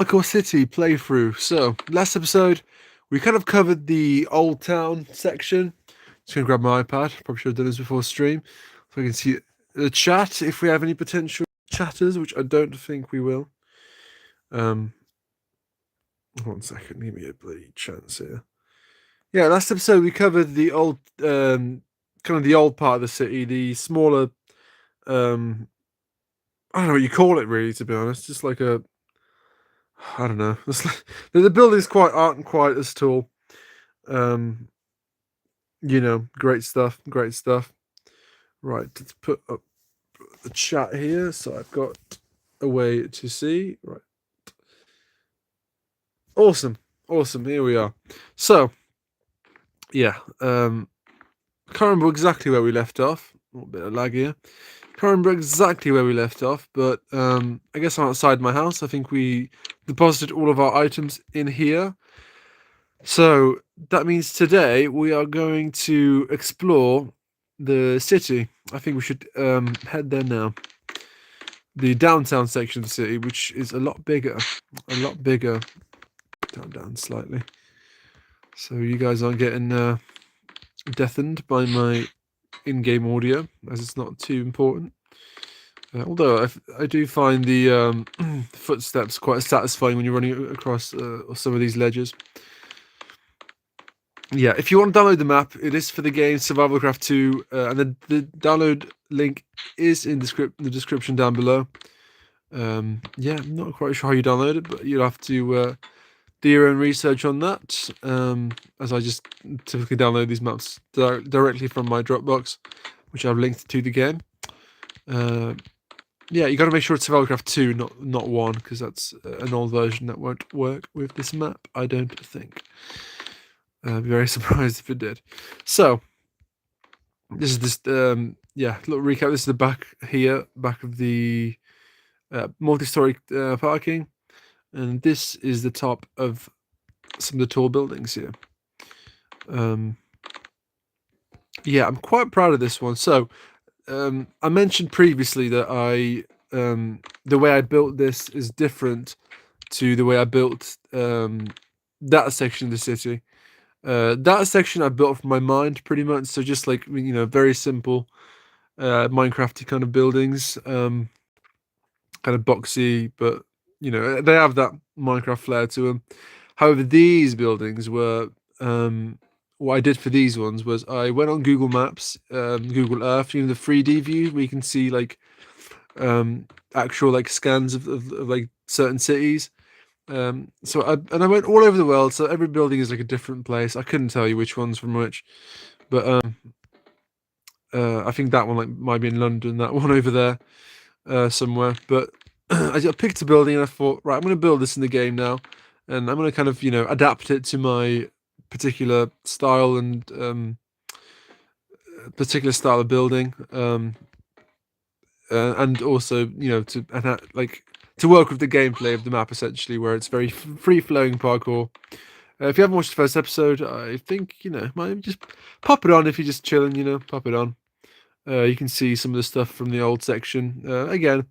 Parkourcity playthrough. So, last episode, we kind of covered the Old Town section. Just gonna grab my iPad. Probably should have done this before stream, so I can see the chat if we have any potential chatters, which I don't think we will. 1 second, give me a bloody chance here. Yeah, last episode we covered the old, kind of the old part of the city, the smaller, um, I don't know what you call it really, to be honest. Just like a, I don't know. It's like, the buildings aren't quite as tall. Um, great stuff, great stuff. Right, let's put up the chat here, so I've got a way to see. Right, awesome, awesome. Here we are. So, yeah, can't remember exactly where we left off. A little bit of lag here. Can't remember exactly where we left off, but I guess I'm outside my house. I think we deposited all of our items in here. So that means today we are going to explore the city. I think we should head there now. The downtown section of the city, which is a lot bigger. A lot bigger. Down slightly. So you guys aren't getting deafened by my in-game audio, as it's not too important. Although I do find the footsteps quite satisfying when you're running across some of these ledges. Yeah, if you want to download the map, it is for the game Survivalcraft 2, and the download link is in the description down below. Yeah, I'm not quite sure how you download it, but you'll have to do your own research on that, as I just typically download these maps directly from my Dropbox, which I've linked to the game. Yeah, you got to make sure it's Survivalcraft 2, not 1, because that's an old version that won't work with this map, I don't think. I'd be very surprised if it did. So, this is yeah, little recap. This is the back of the multi-story parking, and this is the top of some of the tall buildings here. Yeah, I'm quite proud of this one. So, I mentioned previously that the way I built this is different to the way I built that section of the city. That section I built from my mind pretty much, so just like, very simple Minecrafty kind of buildings, kind of boxy, but they have that Minecraft flair to them. However, these buildings were what I did for these ones was I went on Google Maps, Google Earth, the 3D view where you can see like actual like scans of like certain cities. So I went all over the world, so every building is like a different place. I couldn't tell you which one's from which, but I think that one like might be in London, that one over there somewhere. But I picked a building and I thought, right, I'm going to build this in the game now, and I'm going to kind of adapt it to my particular style and particular style of building, and also to work with the gameplay of the map, essentially, where it's very free-flowing parkour. If you haven't watched the first episode, I think, might just pop it on if you're just chilling, pop it on. You can see some of the stuff from the old section. Again,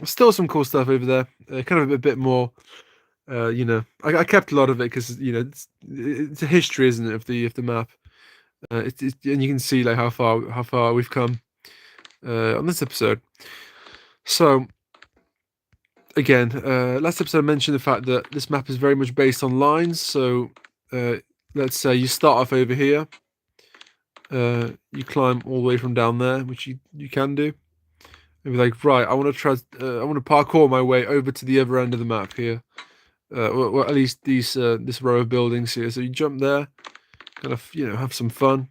still some cool stuff over there. Kind of a bit more, I kept a lot of it because, it's a history, isn't it, of the map. And you can see like how far we've come on this episode. So, again, last episode I mentioned the fact that this map is very much based on lines. So let's say you start off over here. You climb all the way from down there, which you can do. And be like, right, I want to parkour my way over to the other end of the map here. Well, at least this row of buildings here. So you jump there, kind of have some fun.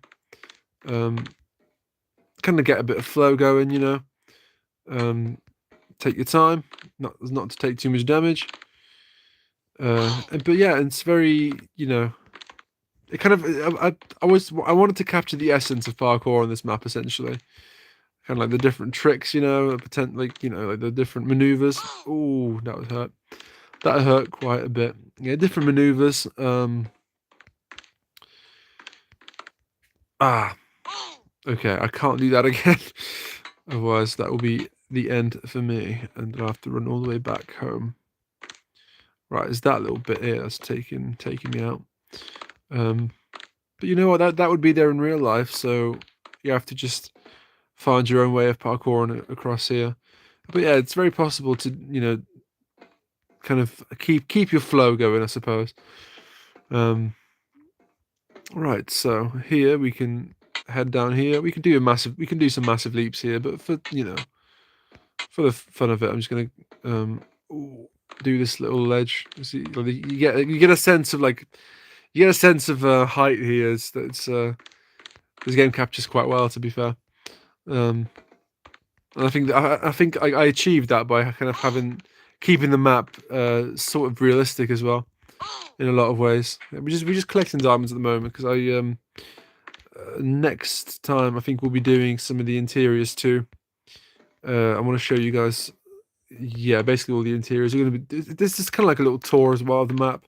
Kind of get a bit of flow going, take your time, not to take too much damage. But yeah, it's very, it kind of, I wanted to capture the essence of parkour on this map, essentially. Kind of like the different tricks, pretend like the different maneuvers. Oh, that was hurt. That hurt quite a bit. Yeah, different maneuvers. Okay, I can't do that again. Otherwise, that will be the end for me, and I'll have to run all the way back home. Right, it's that little bit here that's taking me out. But you know what? That would be there in real life, so you have to just find your own way of parkouring across here. But yeah, it's very possible to, kind of keep your flow going, I suppose. Right, so here we can head down here. We can do some massive leaps here, but for the fun of it, I'm just gonna do this little ledge. See, you get a sense of height here. This game captures quite well, to be fair. And I think I achieved that by kind of keeping the map sort of realistic as well in a lot of ways. We're just collecting diamonds at the moment because next time I think we'll be doing some of the interiors too. I want to show you guys. Yeah, basically all the interiors are going to be. This is kind of like a little tour as well of the map.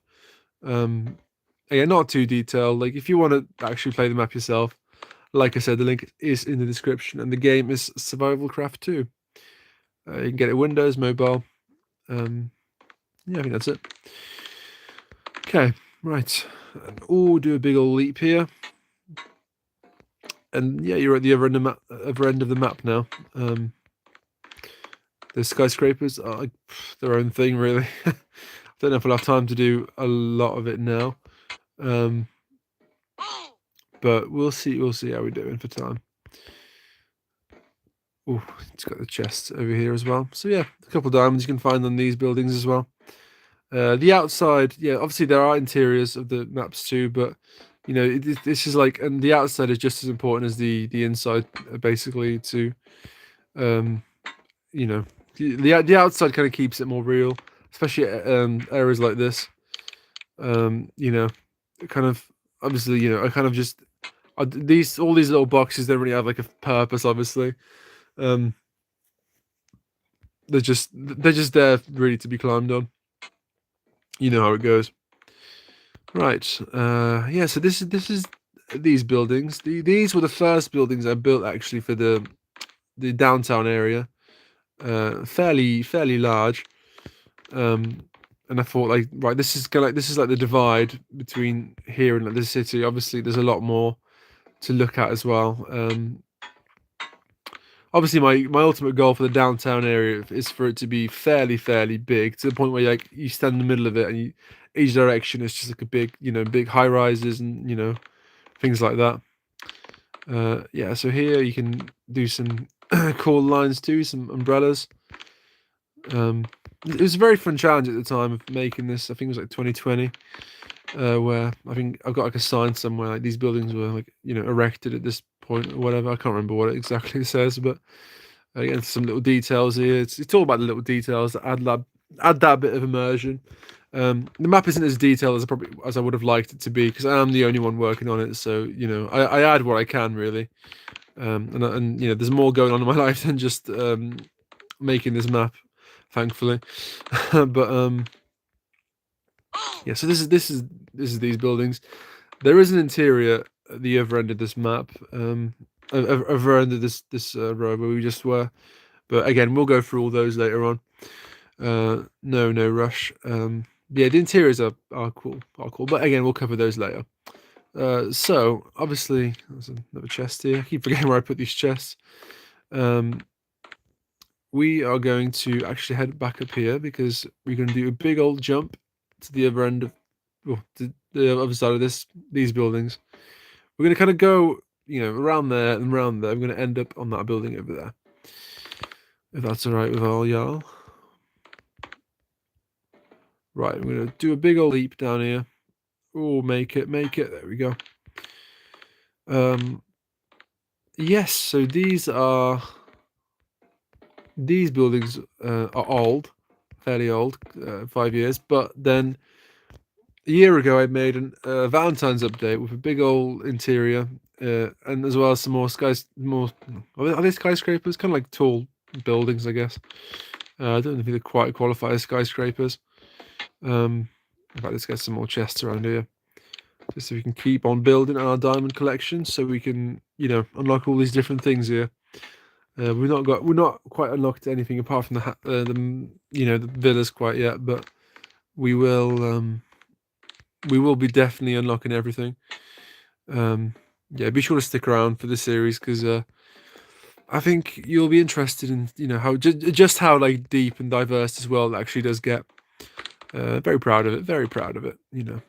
Again, not too detailed. Like if you want to actually play the map yourself, like I said, the link is in the description, and the game is Survival Craft 2. You can get it Windows, mobile. Yeah, I think that's it. Okay, right. And do a big old leap here. And yeah, you're at the other end of the map now. The skyscrapers are like their own thing, really. Don't know if I'll have time to do a lot of it now. But we'll see how we're doing for time. Oh, it's got the chest over here as well. So yeah, a couple of diamonds you can find on these buildings as well. The outside, yeah, obviously there are interiors of the maps too, but this is like, and the outside is just as important as the inside, basically. Um, the outside kind of keeps it more real, especially areas like this. Kind of obviously, I kind of just all these little boxes don't really have like a purpose, obviously. They're just there really to be climbed on. You know how it goes. Right. Yeah. So this is these buildings. These were the first buildings I built actually for the downtown area. Fairly large. And I thought like, right, this is like the divide between here and like, the city. Obviously, there's a lot more to look at as well. Obviously, my ultimate goal for the downtown area is for it to be fairly big, to the point where you stand in the middle of it and each direction is just like a big high rises and things like that. Yeah, so here you can do some cool lines too, some umbrellas. It was a very fun challenge at the time of making this. I think it was like 2020, where I think I've got like a sign somewhere like these buildings were like erected at this point or whatever. I can't remember what it exactly says, but again, some little details here. It's all about the little details that add that bit of immersion. The map isn't as detailed as I would have liked it to be because I am the only one working on it. So I add what I can really, and there's more going on in my life than just making this map, thankfully. But yeah. So this is these buildings. There is an interior at the other end of this map, other end of this road where we just were. But again, we'll go through all those later on. No rush. Yeah, the interiors are cool, but again, we'll cover those later. So obviously, there's another chest here. I keep forgetting where I put these chests. We are going to actually head back up here because we're going to do a big old jump to the other end of, the other side of these buildings. We're going to kind of go, around there and around there. We're going to end up on that building over there, if that's all right with all y'all. Right, I'm going to do a big old leap down here. Oh, make it. There we go. Yes, so these buildings are old, fairly old, 5 years. But then a year ago, I made a Valentine's update with a big old interior, and as well as some more are they skyscrapers? Kind of like tall buildings, I guess. I don't know if they quite qualify as skyscrapers. In fact, let's get some more chests around here, just so we can keep on building our diamond collection, so we can, unlock all these different things here. We're not quite unlocked anything apart from the villas quite yet, but we will be definitely unlocking everything. Yeah, be sure to stick around for the series because I think you'll be interested in how just how like deep and diverse this world actually does get. Very proud of it. Very proud of it.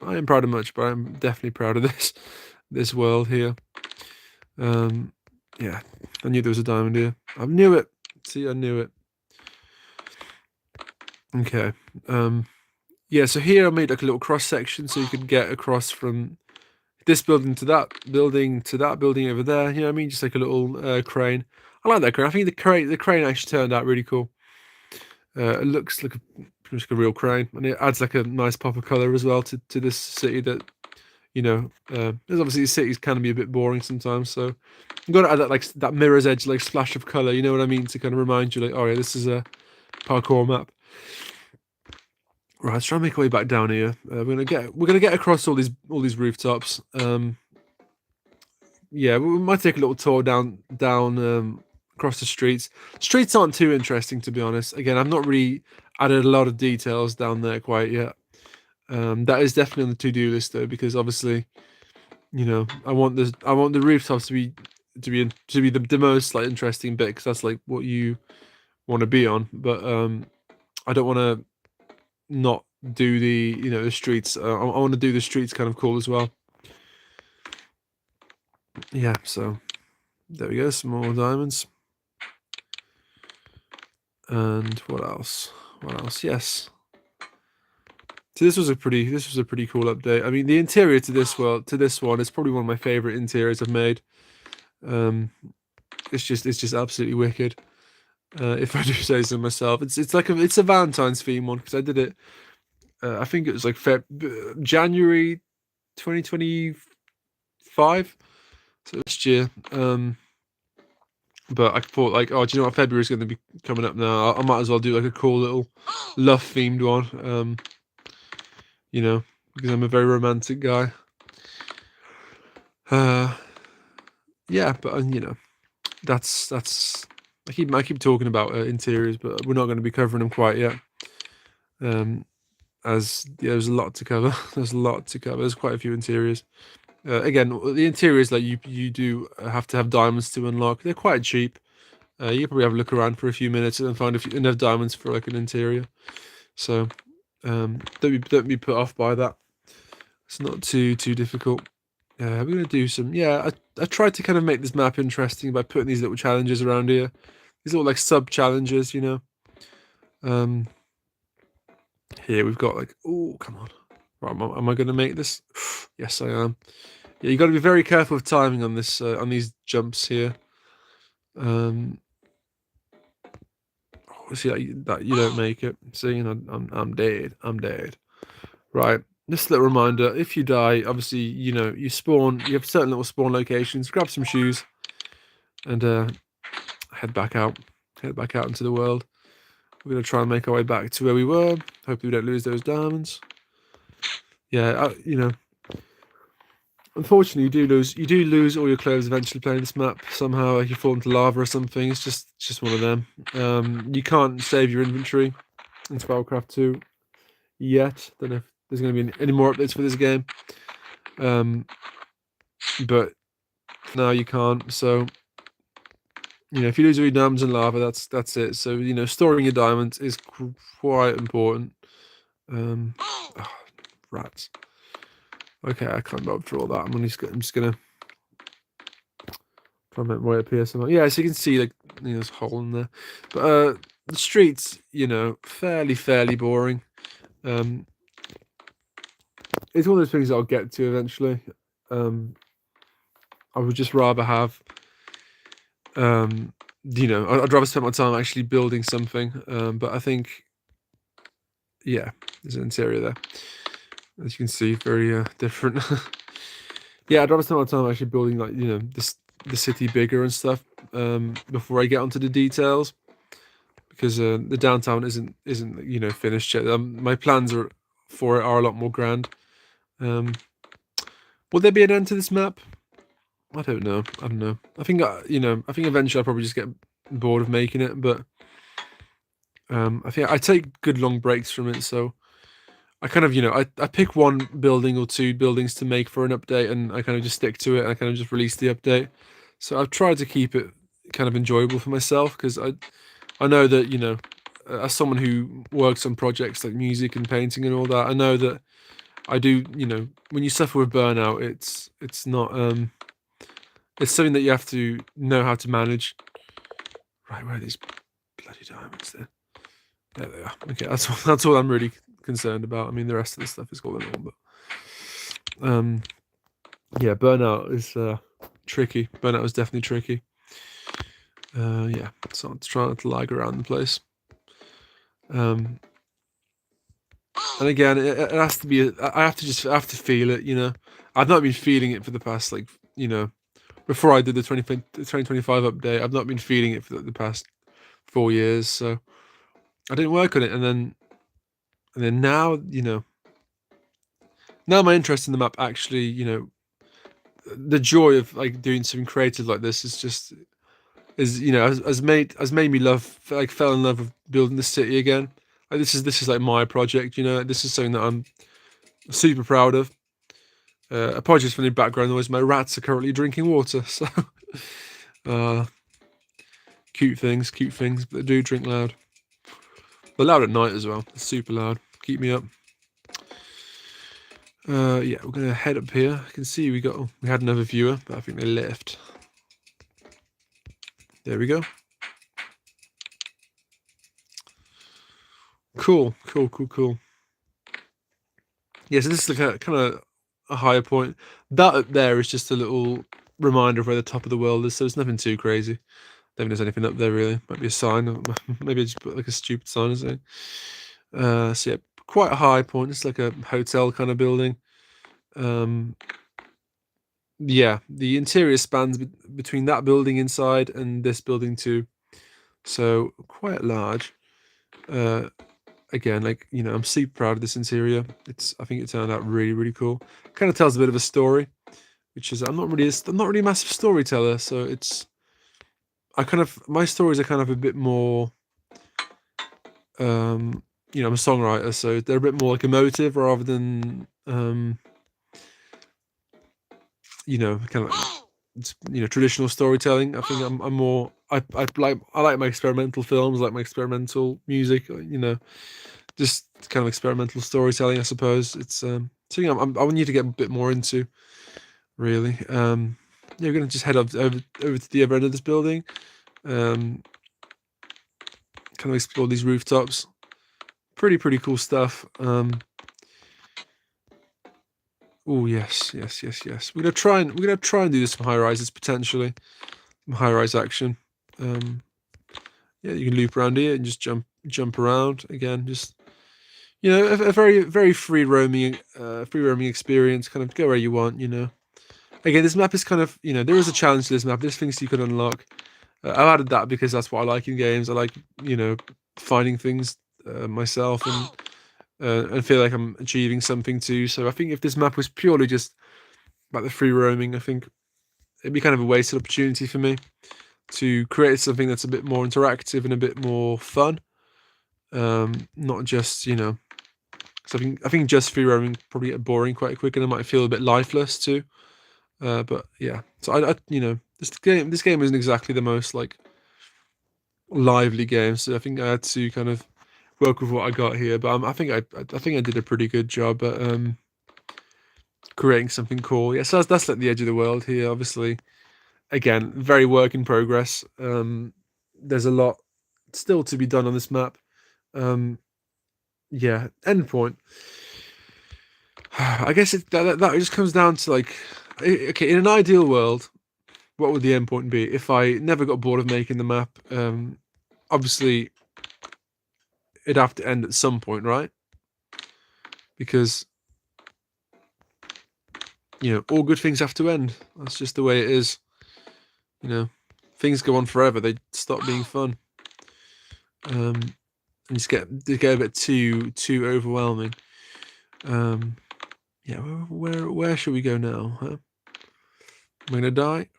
I am proud of much, but I'm definitely proud of this world here. Yeah, I knew there was a diamond here. I knew it. See, I knew it. Okay. Yeah. So here I made like a little cross section, so you could get across from this building to that building over there. You know what I mean? Just like a little crane. I like that crane. I think the crane actually turned out really cool. It looks like a real crane, and it adds like a nice pop of color as well to this city. That there's obviously cities can be a bit boring sometimes, so you've got to add that like that mirror's edge, like splash of color. You know what I mean? To kind of remind you, like, oh yeah, this is a parkour map. Right, let's try and make our way back down here. We're gonna get across all these rooftops. Yeah, we might take a little tour down across the streets. Streets aren't too interesting, to be honest. Again, I've not really added a lot of details down there quite yet. That is definitely on the to-do list though, because obviously, I want the rooftops to be the most like interesting bit, because that's like what you want to be on. But I don't want to not do the streets. I want to do the streets kind of cool as well. Yeah, so there we go, some more diamonds. And what else? Yes. So this was a pretty cool update. I mean, the interior to this one is probably one of my favorite interiors I've made. It's just absolutely wicked. If I do say so myself, it's like it's a Valentine's theme one, because I did it. I think it was like January 2025, so last year. But I thought, like, oh, do you know what? February's going to be coming up now. I might as well do like a cool little love themed one. Because I'm a very romantic guy. Yeah, but that's I keep talking about interiors, but we're not going to be covering them quite yet. As there's a lot to cover. There's quite a few interiors. Again, the interiors, like, you do have to have diamonds to unlock. They're quite cheap. You probably have a look around for a few minutes and find enough diamonds for like an interior. So don't be put off by that. It's not too difficult. We're gonna do some. Yeah, I tried to kind of make this map interesting by putting these little challenges around here. These little like sub challenges, Here we've got like, oh, come on. Right, am I gonna make this? Yes, I am. Yeah, you got to be very careful with timing on this on these jumps here. See that you don't make it. See, I'm dead. I'm dead. Right. Just a little reminder: if you die, obviously you spawn. You have certain little spawn locations. Grab some shoes, and head back out. Head back out into the world. We're gonna try and make our way back to where we were. Hopefully, we don't lose those diamonds. Yeah, unfortunately, you do lose all your clothes eventually playing this map. Somehow, like you fall into lava or something. It's just one of them. You can't save your inventory in Spellcraft 2 yet. Don't know if there's going to be any more updates for this game. But now you can't. So if you lose all your diamonds in lava, that's it. So storing your diamonds is quite important. Oh, rats. Okay, I can't go up through all that. I'm just gonna try and make my way up here somewhere. Yeah, so you can see like there's a hole in there. But the streets, fairly boring. It's one of those things that I'll get to eventually. I would just rather have I'd rather spend my time actually building something. But I think, yeah, there's an interior there. As you can see, very different. Yeah, I'd rather spend my time actually building, like, the city bigger and stuff before I get onto the details, because the downtown isn't finished yet. My plans for it are a lot more grand. Will there be an end to this map? I don't know. I think eventually I'll probably just get bored of making it, but I think I take good long breaks from it, so I kind of, I pick one building or two buildings to make for an update, and I kind of just stick to it, and I kind of just release the update. So I've tried to keep it kind of enjoyable for myself, because I know that, as someone who works on projects like music and painting and all that, I know that I do, when you suffer with burnout, it's not it's something that you have to know how to manage. Right, where are these bloody diamonds there? There they are. Okay, that's all I'm really concerned about. I mean, the rest of the stuff is going on, but yeah, burnout is tricky. Burnout is definitely tricky. Yeah, so I'm trying to lag around the place. And again, it has to be. I have to feel it. I've not been feeling it for the past, like, before I did the 2025 update. I've not been feeling it for the past 4 years. So I didn't work on it, and then now, now my interest in the map actually, the joy of like doing something creative like this has made me fell in love with building the city again. Like, this is like my project. This is something that I'm super proud of. Apologies for the background noise. My rats are currently drinking water. So uh, cute things, but they do drink loud. They're loud at night as well. They're super loud. Keep me up. Yeah, we're gonna head up here. I can see we had another viewer, but I think they left. There we go. Cool. Yeah, so this is like a kind of a higher point. That up there is just a little reminder of where the top of the world is, so it's nothing too crazy. Don't think there's anything up there really. Might be a sign, or maybe I just put like a stupid sign or something. So yeah, quite a high point. It's like a hotel kind of building. Yeah, the interior spans between that building inside and this building too, so quite large. Again, like, I'm super proud of this interior. I think it turned out really, really cool. Kind of tells a bit of a story, which is I'm not really a massive storyteller, so my stories are kind of a bit more, I'm a songwriter, so they're a bit more like emotive rather than kind of like, traditional storytelling. I think I'm more I like my experimental films, like my experimental music, just kind of experimental storytelling, I suppose. It's something I want you to get a bit more into, really. Yeah, we're gonna just head over to the other end of this building, kind of explore these rooftops. Pretty cool stuff. Oh yes. We're gonna try and do this from high rises potentially, some high rise action. Yeah, you can loop around here and just jump around again. Just a very very free roaming experience. Kind of go where you want. Again, this map is kind of, there is a challenge to this map. There's things you can unlock. I've added that because that's what I like in games. I like, finding things myself, and feel like I'm achieving something too. So I think if this map was purely just about the free roaming, I think it'd be kind of a wasted opportunity for me to create something that's a bit more interactive and a bit more fun. Not just, so I think just free roaming probably get boring quite quick, and I might feel a bit lifeless too. But yeah, so this game isn't exactly the most like lively game, so I think I had to kind of work with what I got here. But I think I did a pretty good job at creating something cool. Yeah, so that's like the edge of the world here. Obviously, again, very work in progress. There's a lot still to be done on this map. Yeah, endpoint. I guess that just comes down to like, okay, in an ideal world, what would the endpoint be if I never got bored of making the map? Obviously, it'd have to end at some point, right? Because all good things have to end. That's just the way it is. Things go on forever; they stop being fun. And just get a bit too overwhelming. Yeah, where should we go now? Huh? Am I gonna die?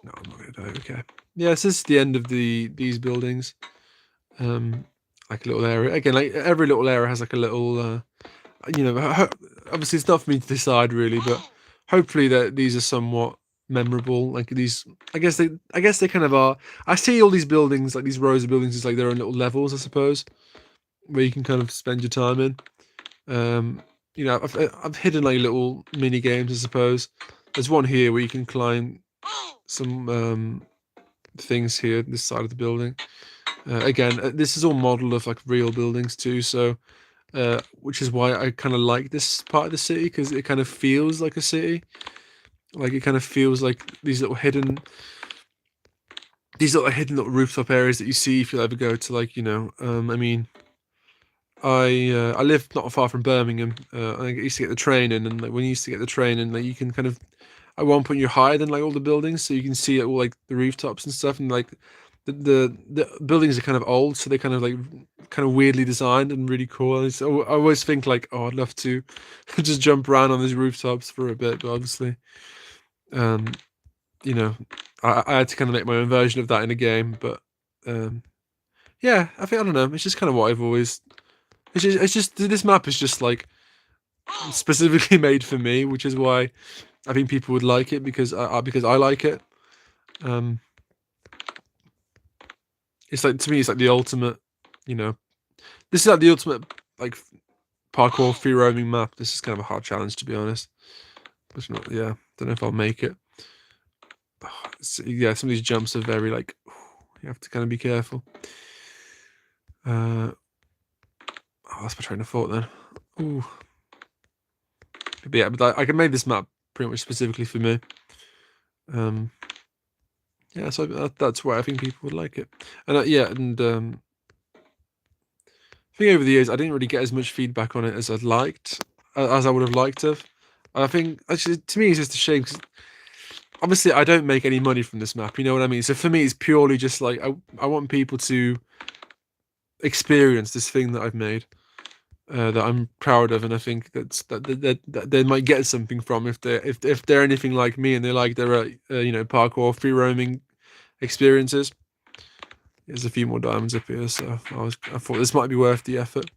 No, I'm not gonna die. Okay. Yeah, this is the end of these buildings. Like a little area again. Like every little area has like a little you know, obviously it's not for me to decide really, but hopefully that these are somewhat memorable. Like these, I guess they kind of are. I see all these buildings, like these rows of buildings, as like their own little levels, I suppose, where you can kind of spend your time in. Um, you know, I've hidden like little mini games, I suppose. There's one here where you can climb some things here, this side of the building. Again, this is all model of like real buildings too, so which is why I kind of like this part of the city because it kind of feels like a city. Like it kind of feels like these little hidden little rooftop areas that you see if you ever go to like I mean, I live not far from Birmingham. I used to get the train in, and like when you used to get the train in, like you can kind of at one point you're higher than like all the buildings, so you can see all like the rooftops and stuff, and like the buildings are kind of old, so they're kind of like kind of weirdly designed and really cool. And so I always think like, oh, I'd love to just jump around on these rooftops for a bit, but obviously, um, you know, I had to kind of make my own version of that in a game. But um, yeah, I don't know. It's just kind of what I've always. It's just this map is just like specifically made for me, which is why I think people would like it because I like it. Um, it's like to me, it's like the ultimate. You know, this is like the ultimate like parkour free roaming map. This is kind of a hard challenge to be honest. But not, yeah, don't know if I'll make it. Yeah, some of these jumps are very like you have to kind of be careful. Oh, that's my train of thought then. Ooh. But yeah, but I can make this map pretty much specifically for me. Yeah, so that's why I think people would like it. And yeah, and I think over the years I didn't really get as much feedback on it as I'd liked, as I would have liked to have. I think actually to me it's just a shame because obviously I don't make any money from this map. You know what I mean? So for me it's purely just like I want people to experience this thing that I've made. That I'm proud of, and I think that they might get something from if they're anything like me and they like their parkour free roaming experiences. There's a few more diamonds up here, so I thought this might be worth the effort.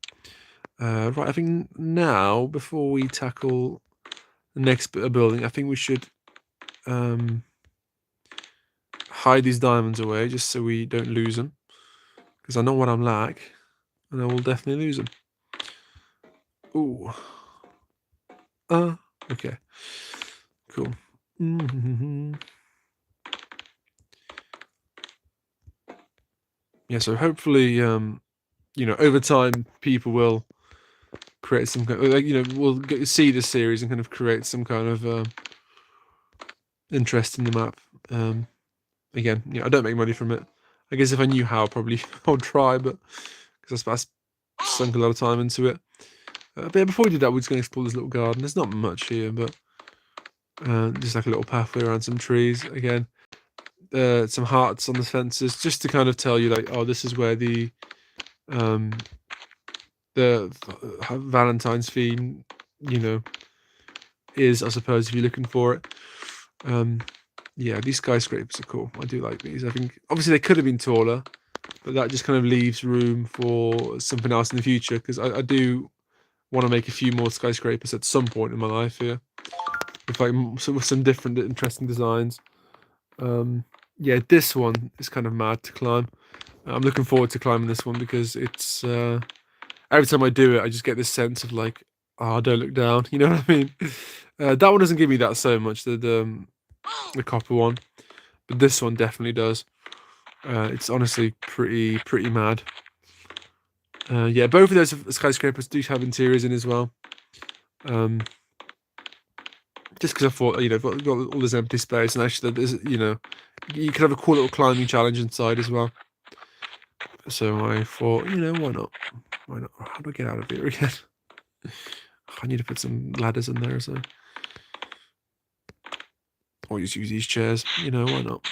Right, I think now before we tackle the next bit of building, I think we should hide these diamonds away just so we don't lose them, because I know what I'm like, and I will definitely lose them. Ooh. Okay. Cool. Yeah, so hopefully, over time, people will create some kind of, like, we'll see this series and kind of create some kind of interest in the map. Again, I don't make money from it. I guess if I knew how, probably I'd try, but because I sunk a lot of time into it. But yeah, before we do that, we're just going to explore this little garden. There's not much here, but just like a little pathway around some trees. Again, some hearts on the fences, just to kind of tell you, like, oh, this is where the Valentine's theme, is, I suppose, if you're looking for it. Yeah, these skyscrapers are cool. I do like these. I think obviously they could have been taller, but that just kind of leaves room for something else in the future because I do want to make a few more skyscrapers at some point in my life here, with like with some different interesting designs. Yeah, this one is kind of mad to climb. I'm looking forward to climbing this one because it's every time I do it, I just get this sense of like, oh, don't look down. You know what I mean? That one doesn't give me that so much. The copper one, but this one definitely does. It's honestly pretty mad. Yeah, both of those skyscrapers do have interiors in as well. Just because I thought, got all this empty space, and actually, there's, you could have a cool little climbing challenge inside as well. So I thought, why not? Why not? How do I get out of here again? I need to put some ladders in there, so. Or just use these chairs, why not?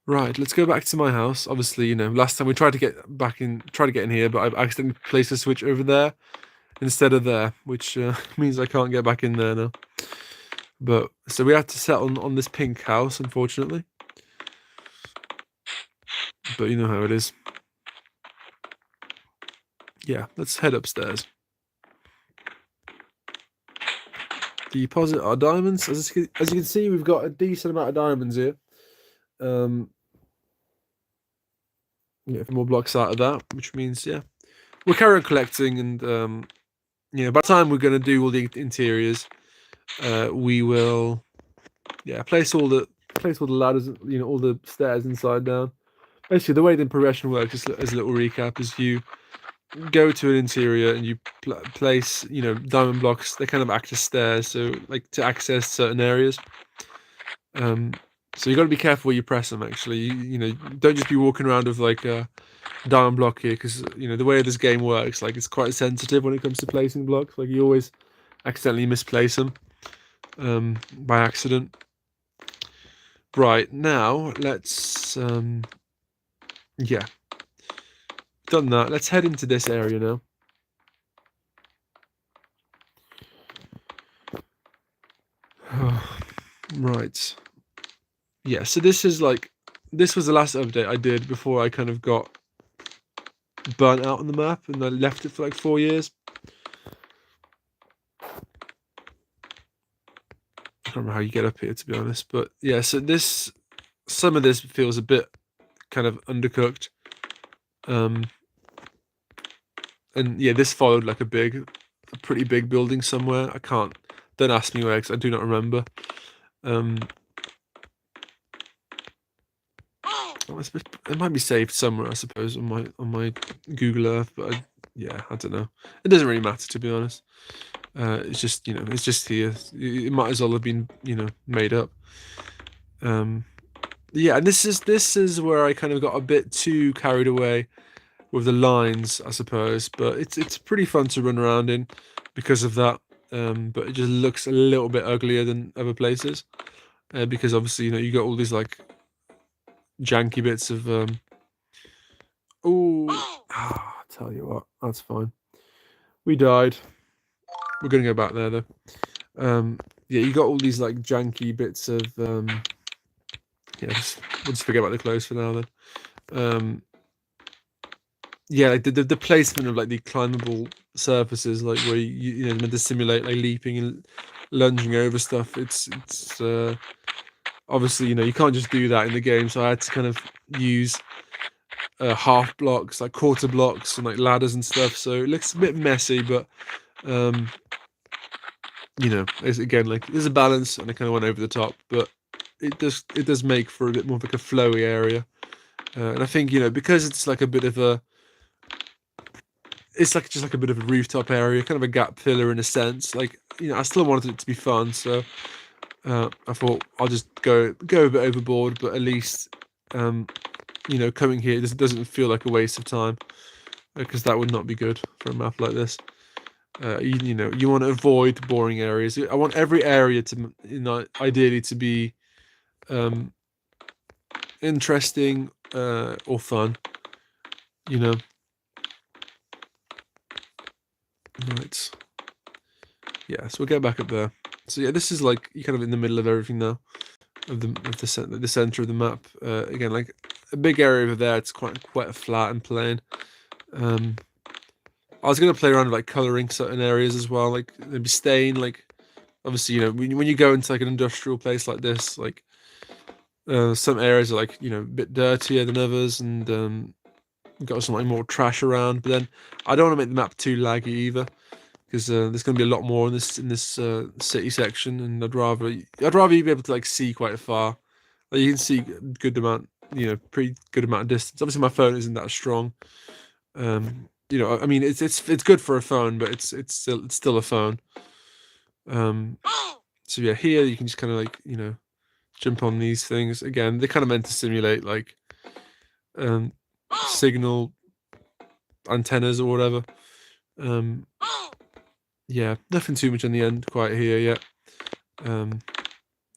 Right, let's go back to my house. Obviously, last time we tried to get in here, but I accidentally placed a switch over there instead of there, which means I can't get back in there now. But so we have to settle on this pink house, unfortunately. but you know how it is. Yeah, let's head upstairs. Deposit our diamonds. As you can see, we've got a decent amount of diamonds here. Get more blocks out of that, which means we'll carry on collecting, and by the time we're going to do all the interiors, we will place all the ladders, all the stairs inside down. Basically, the way the progression works, as a little recap, is you go to an interior and you place diamond blocks. They kind of act as stairs, so like to access certain areas. So you got to be careful where you press them. Actually, don't just be walking around with like a diamond block here, because the way this game works, like it's quite sensitive when it comes to placing blocks. Like you always accidentally misplace them by accident. Right, now let's done that. Let's head into this area now. Right. Yeah, so this was the last update I did before I kind of got burnt out on the map, and I left it for like 4 years. I don't remember how you get up here, to be honest, but yeah, so some of this feels a bit kind of undercooked. And yeah, this followed like a pretty big building somewhere. Don't ask me where, because I do not remember. It might be saved somewhere, I suppose, on my Google Earth, but I don't know. It doesn't really matter, to be honest. It's just it's just here. It might as well have been made up. Yeah, and this is where I kind of got a bit too carried away with the lines, I suppose. But it's pretty fun to run around in because of that. But it just looks a little bit uglier than other places, because obviously you got all these like janky bits of tell you what, that's fine. We died. We're gonna go back there though. Yeah, you got all these like janky bits of we'll just forget about the clothes for now then. Yeah, like the placement of like the climbable surfaces, like where you meant to simulate like leaping and lunging over stuff. It's obviously you can't just do that in the game, so I had to kind of use half blocks, like quarter blocks, and like ladders and stuff. So it looks a bit messy, but it's, again, like there's a balance, and I kind of went over the top, but it does make for a bit more of like a flowy area. And I think because it's like a bit of a just like a bit of a rooftop area, kind of a gap filler in a sense. Like I still wanted it to be fun, so I thought I'll just go a bit overboard, but at least coming here doesn't feel like a waste of time, because that would not be good for a map like this. You want to avoid boring areas. I want every area to ideally to be interesting or fun. Right. Yeah, so we'll get back up there. So yeah, this is like you're kind of in the middle of everything now, of the center of the map. Again, like a big area over there. It's quite flat and plain. I was gonna play around with like coloring certain areas as well, like maybe stain. Like obviously, when you go into like an industrial place like this, like some areas are like a bit dirtier than others, and got some like more trash around. But then I don't want to make the map too laggy either, because there's going to be a lot more in this city section, and I'd rather you be able to like see quite far. Like you can see good amount, pretty good amount of distance. Obviously, my phone isn't that strong. I mean, it's good for a phone, but it's still a phone. So yeah, here you can just kind of like jump on these things. Again, they're kind of meant to simulate like signal antennas or whatever. Yeah, nothing too much on the end quite here yet.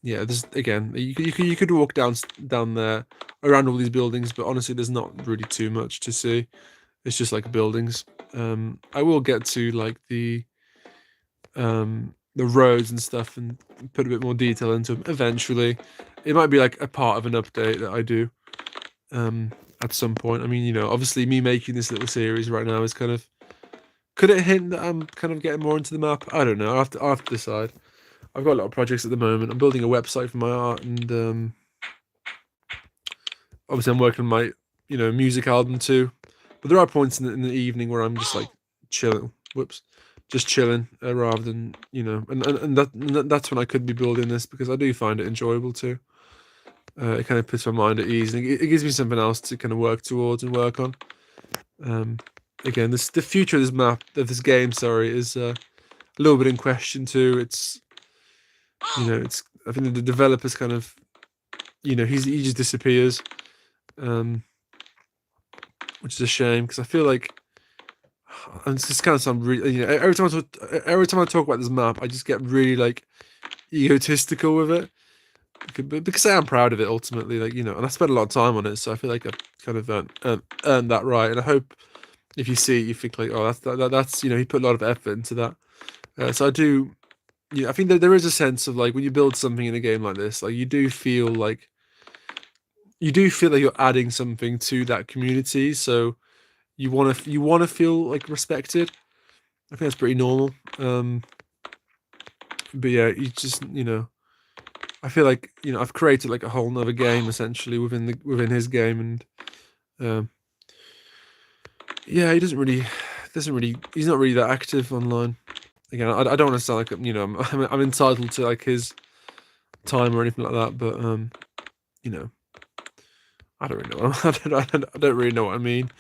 Yeah, there's again, you could walk down there around all these buildings, but honestly, there's not really too much to see. It's just like buildings. I will get to like the roads and stuff and put a bit more detail into them eventually. It might be like a part of an update that I do. at some point. I mean, obviously me making this little series right now is kind of, could it hint that I'm kind of getting more into the map? I don't know. I'll have to decide. I've got a lot of projects at the moment. I'm building a website for my art, and obviously I'm working on my music album too. But there are points in the evening where I'm just like chilling. Whoops, just chilling rather than that's when I could be building this, because I do find it enjoyable too. It kind of puts my mind at ease, and it gives me something else to kind of work towards and work on. Again, the future of this game, sorry, is a little bit in question too. It's I think the developers kind of, he just disappears, which is a shame, because I feel like, and this kind of sound really, every time I talk about this map, I just get really like egotistical with it, because I am proud of it ultimately, and I spent a lot of time on it, so I feel like I've kind of earned that right, and I hope if you see it, you think like, oh, that's he put a lot of effort into that. So I do, I think that there is a sense of like when you build something in a game like this, like you do feel like you're adding something to that community. So you want to feel like respected. I think that's pretty normal. But yeah, you just I feel like I've created like a whole nother game essentially within his game, and yeah, he's not really that active online. Again, I don't want to sound like I'm entitled to like his time or anything like that, but I don't really know. I don't really know what I mean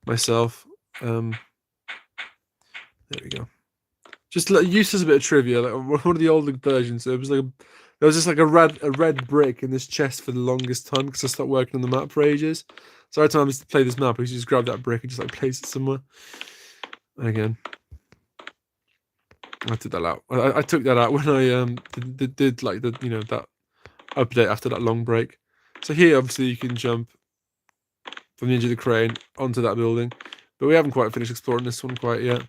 myself. There we go. Just used as a bit of trivia, like one of the older versions, there was just like a red brick in this chest for the longest time, because I stopped working on the map for ages. So every time I used to play this map, I used to just grab that brick and just like place it somewhere. And again, I took that out. I took that out when I did like that update after that long break. So here, obviously, you can jump from the edge of the crane onto that building, but we haven't quite finished exploring this one quite yet.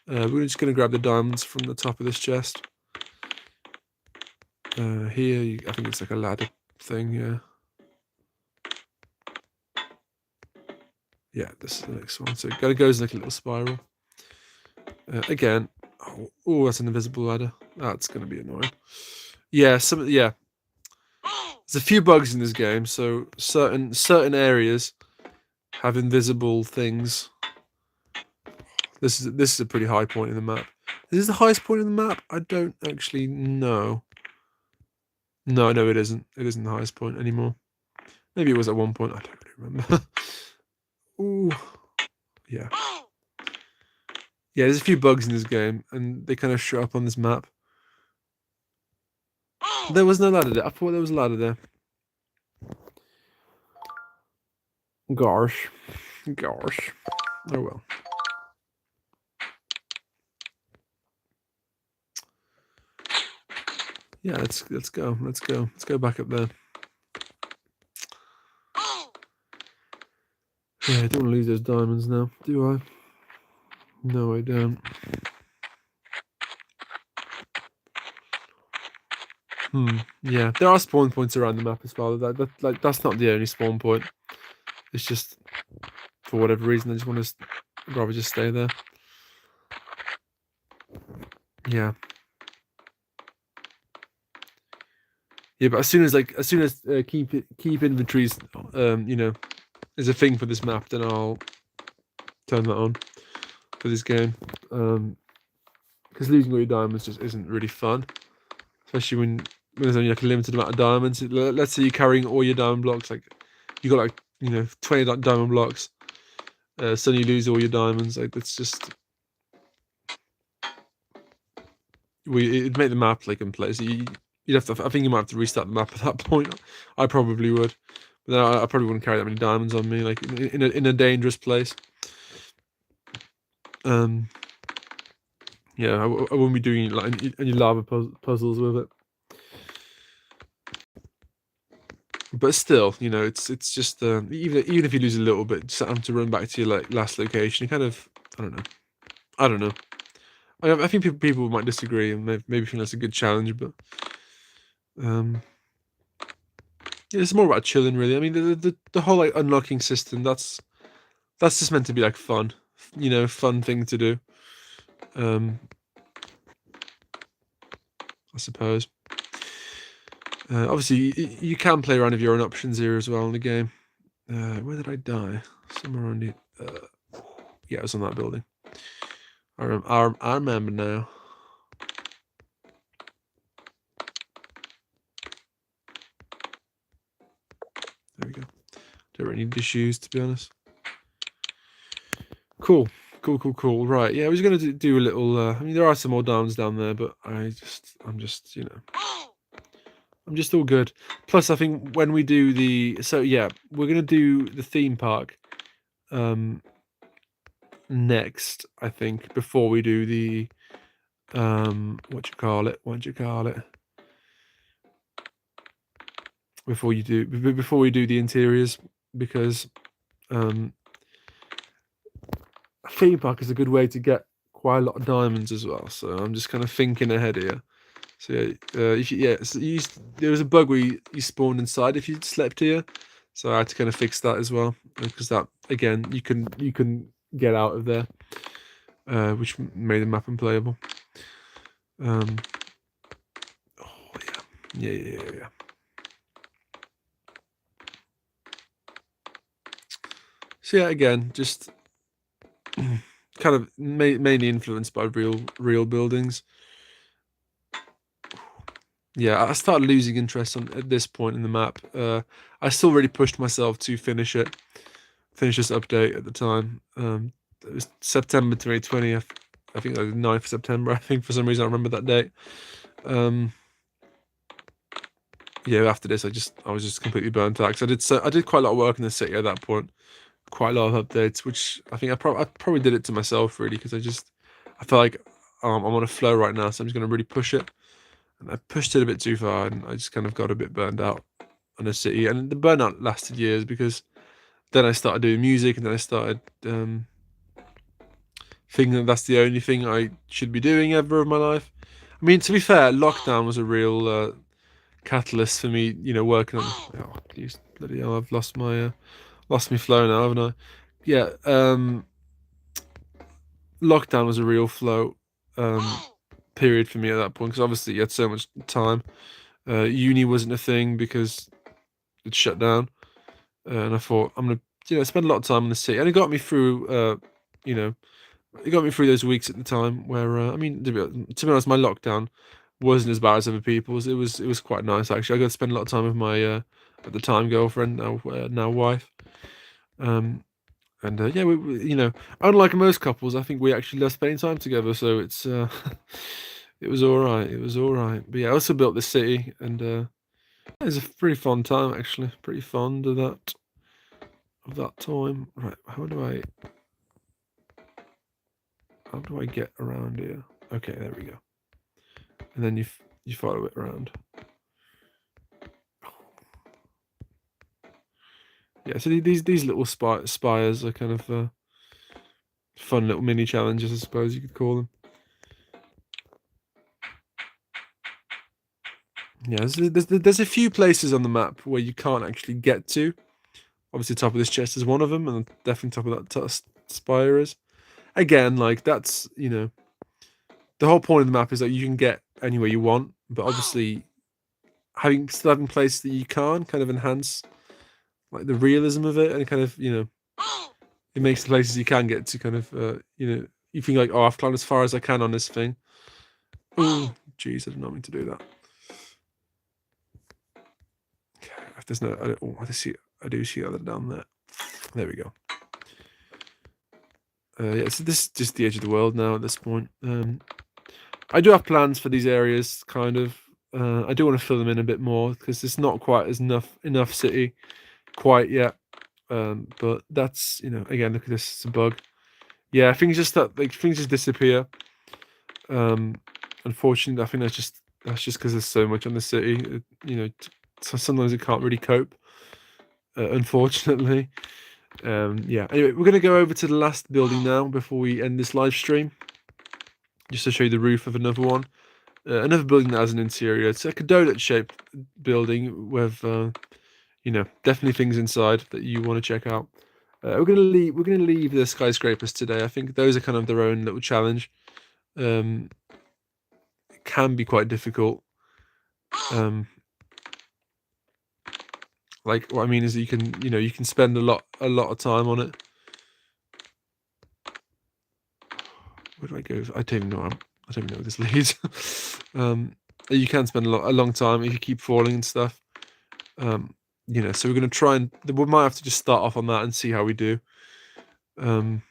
We're just going to grab the diamonds from the top of this chest. Here, I think it's like a ladder thing, yeah. Yeah, this is the next one. So it goes like a little spiral. Again, oh, that's an invisible ladder. That's going to be annoying. Yeah, there's a few bugs in this game, so certain areas have invisible things. This is a pretty high point in the map. Is this the highest point in the map? I don't actually know. No, it isn't. It isn't the highest point anymore. Maybe it was at one point. I don't really remember. Ooh, yeah. Yeah, there's a few bugs in this game, and they kind of show up on this map. There was no ladder there. I thought there was a ladder there. Gosh. Oh well. Yeah, let's go. Let's go back up there. Yeah, I don't want to lose those diamonds now, do I? No, I don't. Yeah, there are spawn points around the map as well. That's not the only spawn point. It's just, for whatever reason, I just want to rather just stay there. Yeah. Yeah, but as soon as keep inventories, is a thing for this map, then I'll turn that on for this game. Because losing all your diamonds just isn't really fun, especially when there's only like a limited amount of diamonds. Let's say you're carrying all your diamond blocks, like you got like 20 diamond blocks. Suddenly you lose all your diamonds. Like it's just it'd make the map like unpleasant. You'd have to. I think you might have to restart the map at that point. I probably would, but then I probably wouldn't carry that many diamonds on me, like in a dangerous place. Yeah, I wouldn't be doing like any lava puzzles with it. But still, it's just even if you lose a little bit, just having to run back to your like last location, you kind of I don't know. I think people might disagree and maybe think that's a good challenge, but It's more about chilling, really. I mean, the whole like unlocking system. That's just meant to be like fun, fun thing to do. I suppose. Obviously, you can play around with your own options here as well in the game. Where did I die? Somewhere around here. Yeah, it was on that building. I remember now. There we go. Don't really need the shoes, to be honest. Cool. Cool. Right, yeah, I was going to do a little... I mean, there are some more diamonds down there, but I'm just, I'm just all good. Plus, I think when we do the... So, yeah, we're going to do the theme park next, I think, before we do the... what you call it? Before we do the interiors, because a theme park is a good way to get quite a lot of diamonds as well. So I'm just kind of thinking ahead here. So there was a bug where you spawned inside if you slept here, so I had to kind of fix that as well, because that again you can get out of there, which made the map unplayable. Oh yeah. So yeah, again, just kind of mainly influenced by real buildings. Yeah, I started losing interest at this point in the map. I still really pushed myself to finish this update at the time. It was September 2020. I think like the 9th of September. I think for some reason I remember that date. Yeah, after this I was just completely burnt out, because I did quite a lot of work in the city at that point. Quite a lot of updates, which I think I probably did it to myself, really, because I felt like I'm on a flow right now, so I'm just going to really push it. And I pushed it a bit too far, and I just kind of got a bit burned out on the city. And the burnout lasted years, because then I started doing music, and then I started thinking that that's the only thing I should be doing ever of my life. I mean, to be fair, lockdown was a real catalyst for me, working on... Oh, geez, bloody hell, I've lost my flow now, haven't I? Yeah, lockdown was a real flow period for me at that point, because obviously you had so much time. Uni wasn't a thing because it shut down, and I thought I'm gonna spend a lot of time in the city, and it got me through those weeks at the time where I mean, to be honest, my lockdown wasn't as bad as other people's. It was quite nice, actually. I got to spend a lot of time with my at the time girlfriend, now wife. And yeah, unlike most couples, I think we actually love spending time together. So it's it was all right. It was all right. But yeah, I also built this city, and it was a pretty fun time, actually. Pretty fond of that time. Right, how do I get around here? Okay, there we go. And then you follow it around. Yeah, so these little spires are kind of fun little mini challenges, I suppose you could call them. Yeah, there's a few places on the map where you can't actually get to. Obviously, top of this chest is one of them, and definitely top of that spire is. Again, like that's the whole point of the map is that you can get anywhere you want, but obviously still having places that you can't kind of enhance like the realism of it, and kind of it makes the places you can get to kind of you think like, oh, I've climbed as far as I can on this thing. Oh, jeez, I did not mean to do that. Okay, if there's no, I do see other down there. There we go. Yeah, so this is just the edge of the world now at this point. I do have plans for these areas, kind of. I do want to fill them in a bit more, because it's not quite as enough city quite yet. But that's, again, look at this, it's a bug. Yeah, things just disappear. Unfortunately, I think that's just because there's so much on the city. So sometimes it can't really cope. Unfortunately. Yeah. Anyway, we're gonna go over to the last building now before we end this live stream, just to show you the roof of another one. Another building that has an interior. It's like a donut-shaped building with definitely things inside that you want to check out. We're gonna leave the skyscrapers today. I think those are kind of their own little challenge. It can be quite difficult. Like what I mean is that you can spend a lot of time on it. Where do I go? I don't even know. I don't even know where this leads. You can spend a long time if you keep falling and stuff. So we're gonna try and we might have to just start off on that and see how we do. I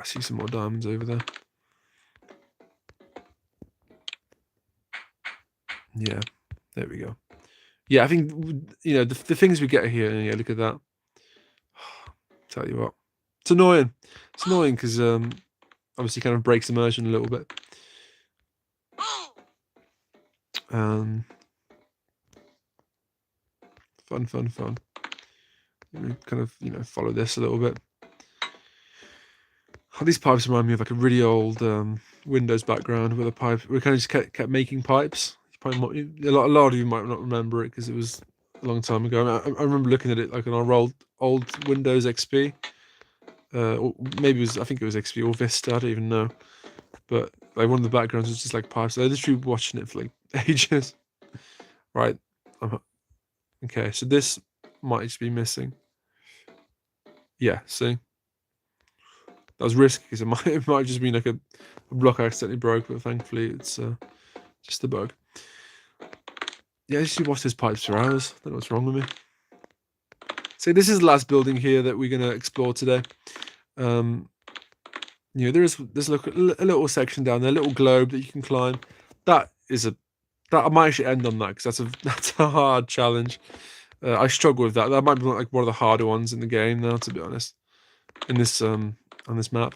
see some more diamonds over there. Yeah, there we go. Yeah, I think the things we get here. Yeah, look at that. Tell you what, it's annoying. It's annoying because obviously kind of breaks immersion a little bit. Fun. Kind of follow this a little bit. These pipes remind me of like a really old Windows background with a pipe. We kind of just kept making pipes. Probably a lot of you might not remember it because it was a long time ago. I remember looking at it like on our old Windows XP. Or maybe I think it was XP or Vista. I don't even know. But like one of the backgrounds was just like pipes. I literally watching it for like ages. Right. Okay, so this might just be missing. Yeah, see? That was risky because it might just been like a block I accidentally broke, but thankfully it's just a bug. Yeah, I usually watch these pipes for hours. I don't know what's wrong with me. So this is the last building here that we're gonna explore today. There's a little section down there, a little globe that you can climb. That I might actually end on that because that's a hard challenge. I struggle with that. That might be like one of the harder ones in the game now, to be honest. In this on this map,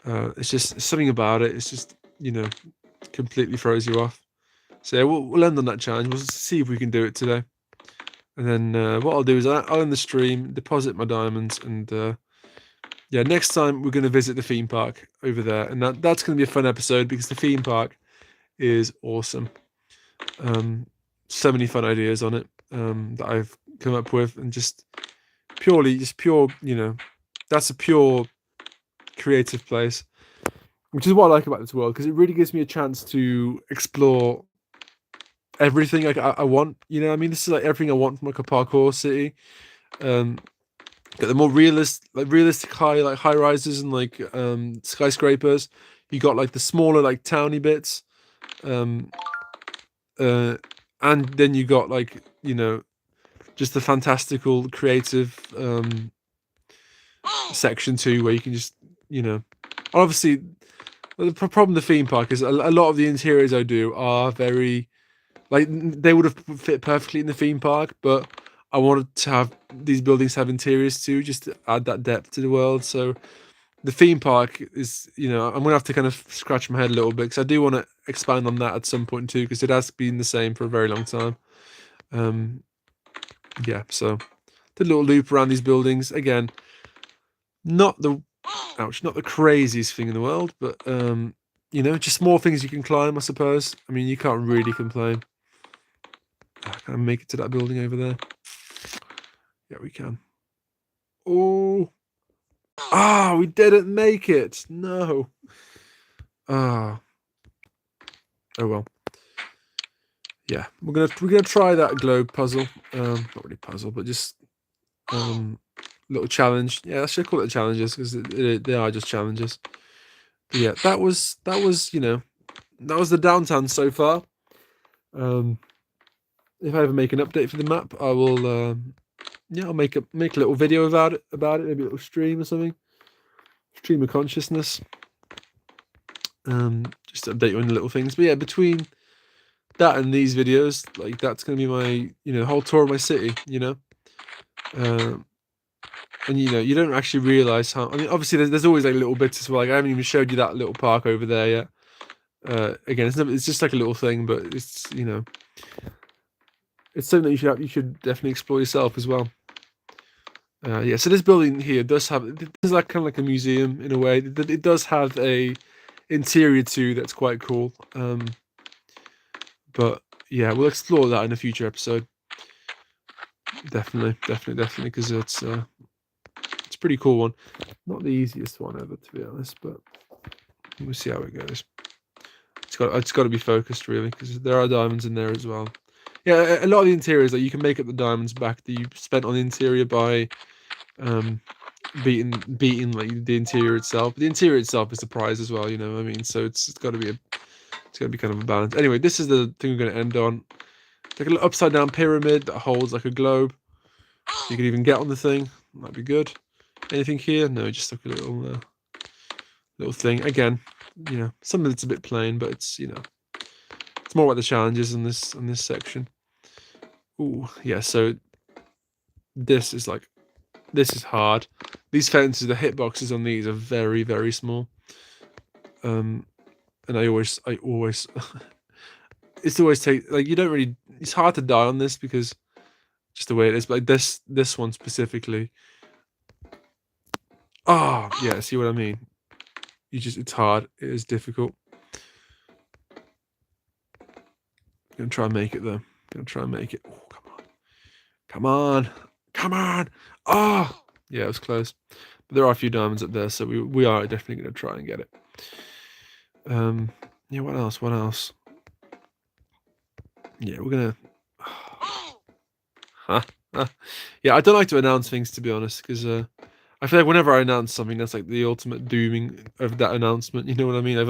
it's just something about it. It's just completely throws you off. So yeah, we'll end on that challenge. We'll see if we can do it today. And then what I'll do is I'll end the stream, deposit my diamonds, and yeah, next time we're going to visit the theme park over there, and that's going to be a fun episode because the theme park is awesome. So many fun ideas on it that I've come up with, and just pure, that's a pure creative place, which is what I like about this world because it really gives me a chance to explore everything I want. I mean, this is like everything I want from like a parkour city. Get the more realistic high rises and like skyscrapers. You got like the smaller like towny bits, and then you got like just the fantastical creative section too, where you can just obviously the problem with the theme park is a lot of the interiors I do are very like they would have fit perfectly in the theme park, but I wanted to have these buildings have interiors too, just to add that depth to the world. So the theme park is, I'm gonna have to kind of scratch my head a little bit because I do want to expand on that at some point too, because it has been the same for a very long time. Yeah, so did a little loop around these buildings again. Not the craziest thing in the world, but just more things you can climb, I suppose. I mean, you can't really complain. Can I make it to that building over there? Yeah, we can. Oh, we didn't make it. No. Oh well. Yeah, we're gonna try that globe puzzle. Not really puzzle, but just little challenge. Yeah, I should call it challenges because they are just challenges. But yeah, that was the downtown so far. If I ever make an update for the map, I will. I'll make a little video about it, maybe a little stream or something. Stream of consciousness. Just to update you on the little things. But yeah, between that and these videos, like that's gonna be my whole tour of my city. And you don't actually realize how. I mean, obviously there's always like little bits as well. Like I haven't even showed you that little park over there yet. Again, it's just like a little thing, but it's it's something that you should definitely explore yourself as well. Yeah, so this building here does like kind of like a museum in a way. It does have a interior too that's quite cool. But yeah, we'll explore that in a future episode. Definitely, because it's a pretty cool one. Not the easiest one ever, to be honest, but we'll see how it goes. It's got to be focused really, because there are diamonds in there as well. Yeah, a lot of the interiors, like you can make up the diamonds back that you spent on the interior by beating like the interior itself. But the interior itself is the prize as well, you know what I mean? So it's got to be kind of a balance. Anyway, this is the thing we're going to end on. Like a little upside down pyramid that holds like a globe. You can even get on the thing. Might be good. Anything here? No, just like a little thing. Again, you know, some of it's a bit plain, but it's, you know, it's more about the challenges in this section. Ooh, yeah. So this is hard. These fences, the hitboxes on these are very, very small. And I always it's always like you don't really. It's hard to die on this because just the way it is. But like this one specifically. Oh yeah, see what I mean? It's hard. It is difficult. I'm gonna try and make it though. Gonna try and make it. Oh, come on, come on. Oh yeah, it was close. But there are a few diamonds up there, so we are definitely gonna try and get it. Yeah. What else? What else? Yeah, we're gonna. Yeah, I don't like to announce things, to be honest, because I feel like whenever I announce something, that's like the ultimate dooming of that announcement. You know what I mean? I've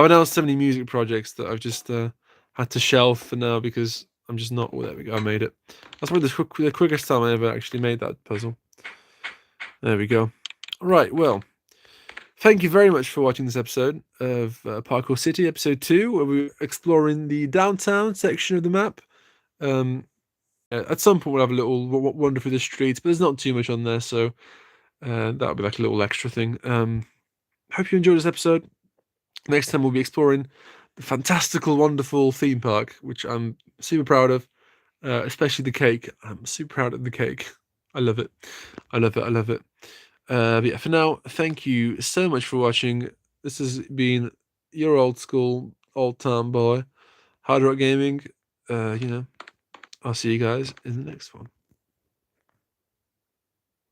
announced so many music projects that I've just had to shelve for now because I'm just not. Oh, there we go. I made it. That's probably the quickest time I ever actually made that puzzle. There we go. Right. Well, thank you very much for watching this episode of Parkourcity, episode 2, where we're exploring the downtown section of the map. At some point, we'll have a little wander through the streets, but there's not too much on there, so that'll be like a little extra thing. Hope you enjoyed this episode. Next time, we'll be exploring the fantastical, wonderful theme park, which I'm super proud of, especially the cake. I'm super proud of the cake. I love it. I love it. I love it. But yeah, for now, thank you so much for watching. This has been your old school, old time boy, Hard Rock Gaming. You know, I'll see you guys in the next one.